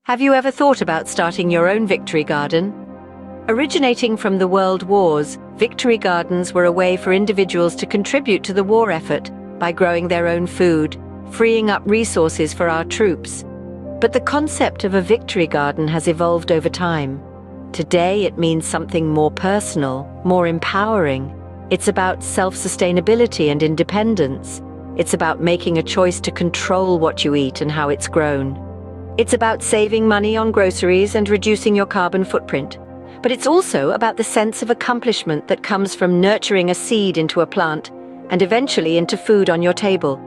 Have you ever thought about starting your own victory garden? Originating from the World Wars, victory gardens were a way for individuals to contribute to the war effort by growing their own food, freeing up resources for our troops. But the concept of a victory garden has evolved over time. Today it means something more personal, more empowering. It's about self-sustainability and independence. It's about making a choice to control what you eat and how it's grown. It's about saving money on groceries and reducing your carbon footprint. But it's also about the sense of accomplishment that comes from nurturing a seed into a plant and eventually into food on your table.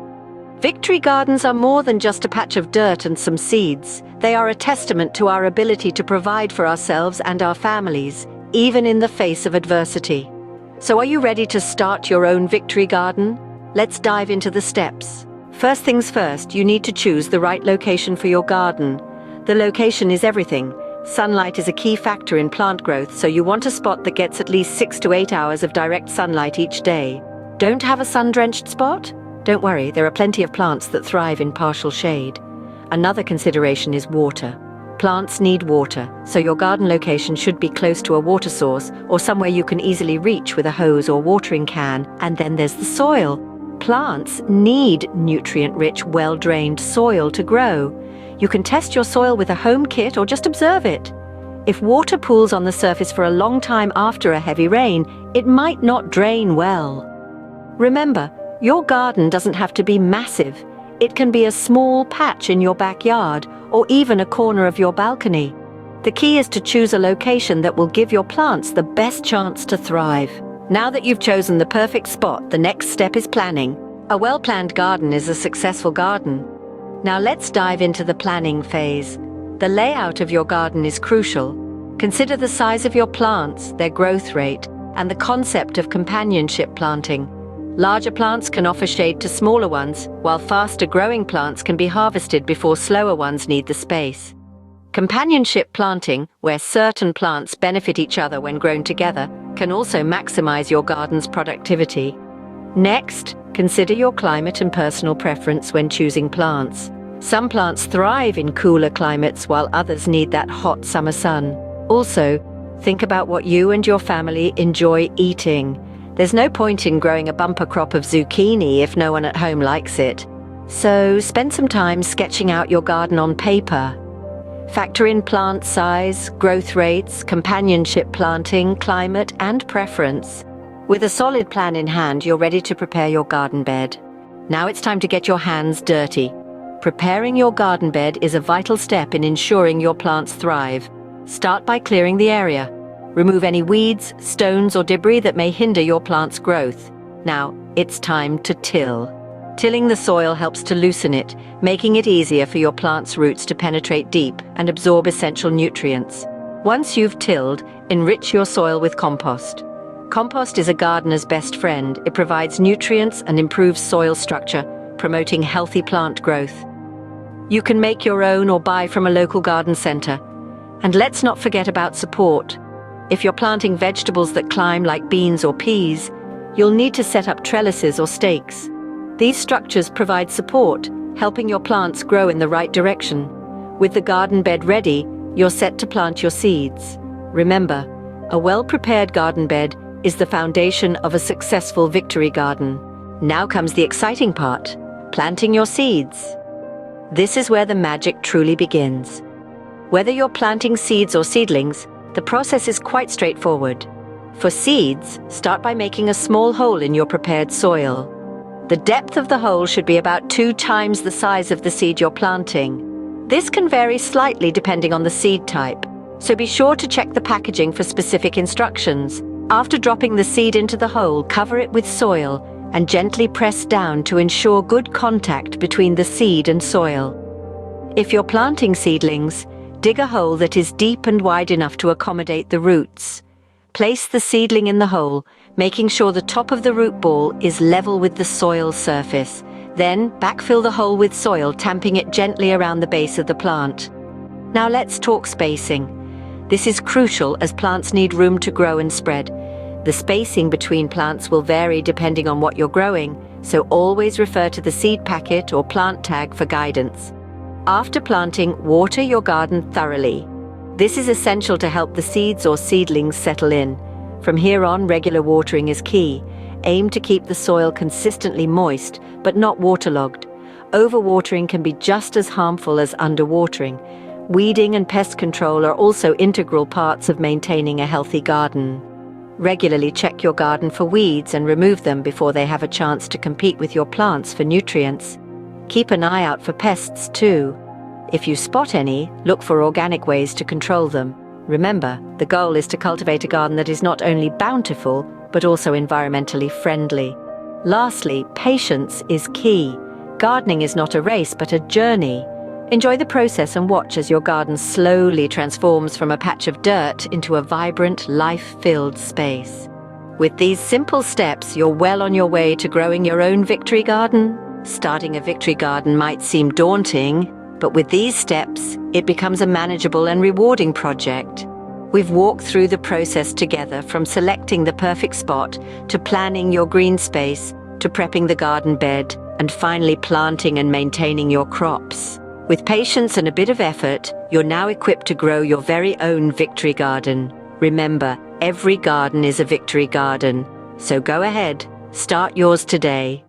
Victory gardens are more than just a patch of dirt and some seeds. They are a testament to our ability to provide for ourselves and our families, even in the face of adversity. So are you ready to start your own victory garden? Let's dive into the steps. First things first, you need to choose the right location for your garden. The location is everything. Sunlight is a key factor in plant growth, so you want a spot that gets at least 6 to 8 hours of direct sunlight each day. Don't have a sun-drenched spot? Don't worry, there are plenty of plants that thrive in partial shade. Another consideration is water. Plants need water, so your garden location should be close to a water source or somewhere you can easily reach with a hose or watering can. And then there's the soil. Plants need nutrient-rich, well-drained soil to grow. You can test your soil with a home kit or just observe it. If water pools on the surface for a long time after a heavy rain, it might not drain well. Remember, your garden doesn't have to be massive. It can be a small patch in your backyard or even a corner of your balcony. The key is to choose a location that will give your plants the best chance to thrive. Now that you've chosen the perfect spot, the next step is planning. A well-planned garden is a successful garden. Now let's dive into the planning phase. The layout of your garden is crucial. Consider the size of your plants, their growth rate, and the concept of companionship planting. Larger plants can offer shade to smaller ones, while faster-growing plants can be harvested before slower ones need the space. Companionship planting, where certain plants benefit each other when grown together, can also maximize your garden's productivity. Next, consider your climate and personal preference when choosing plants. Some plants thrive in cooler climates while others need that hot summer sun. Also, think about what you and your family enjoy eating. There's no point in growing a bumper crop of zucchini if no one at home likes it. So spend some time sketching out your garden on paper. Factor in plant size, growth rates, companionship planting, climate, and preference. With a solid plan in hand, you're ready to prepare your garden bed. Now it's time to get your hands dirty. Preparing your garden bed is a vital step in ensuring your plants thrive. Start by clearing the area. Remove any weeds, stones, or debris that may hinder your plant's growth. Now, it's time to till. Tilling the soil helps to loosen it, making it easier for your plant's roots to penetrate deep and absorb essential nutrients. Once you've tilled, enrich your soil with compost. Compost is a gardener's best friend. It provides nutrients and improves soil structure, promoting healthy plant growth. You can make your own or buy from a local garden center. And let's not forget about support. If you're planting vegetables that climb like beans or peas, you'll need to set up trellises or stakes. These structures provide support, helping your plants grow in the right direction. With the garden bed ready, you're set to plant your seeds. Remember, a well-prepared garden bed is the foundation of a successful victory garden. Now comes the exciting part, planting your seeds. This is where the magic truly begins. Whether you're planting seeds or seedlings, the process is quite straightforward. For seeds, start by making a small hole in your prepared soil. The depth of the hole should be about 2 times the size of the seed you're planting. This can vary slightly depending on the seed type, so be sure to check the packaging for specific instructions. After dropping the seed into the hole, cover it with soil and gently press down to ensure good contact between the seed and soil. If you're planting seedlings, dig a hole that is deep and wide enough to accommodate the roots. Place the seedling in the hole, making sure the top of the root ball is level with the soil surface. Then backfill the hole with soil, tamping it gently around the base of the plant. Now let's talk spacing. This is crucial as plants need room to grow and spread. The spacing between plants will vary depending on what you're growing, so always refer to the seed packet or plant tag for guidance. After planting, water your garden thoroughly. This is essential to help the seeds or seedlings settle in. From here on, regular watering is key. Aim to keep the soil consistently moist, but not waterlogged. Overwatering can be just as harmful as underwatering. Weeding and pest control are also integral parts of maintaining a healthy garden. Regularly check your garden for weeds and remove them before they have a chance to compete with your plants for nutrients. Keep an eye out for pests too. If you spot any, look for organic ways to control them. Remember, the goal is to cultivate a garden that is not only bountiful, but also environmentally friendly. Lastly, patience is key. Gardening is not a race, but a journey. Enjoy the process and watch as your garden slowly transforms from a patch of dirt into a vibrant, life-filled space. With these simple steps, you're well on your way to growing your own victory garden. Starting a victory garden might seem daunting, but with these steps, it becomes a manageable and rewarding project. We've walked through the process together, from selecting the perfect spot, to planning your green space, to prepping the garden bed, and finally planting and maintaining your crops. With patience and a bit of effort, you're now equipped to grow your very own victory garden. Remember, every garden is a victory garden. So go ahead, start yours today.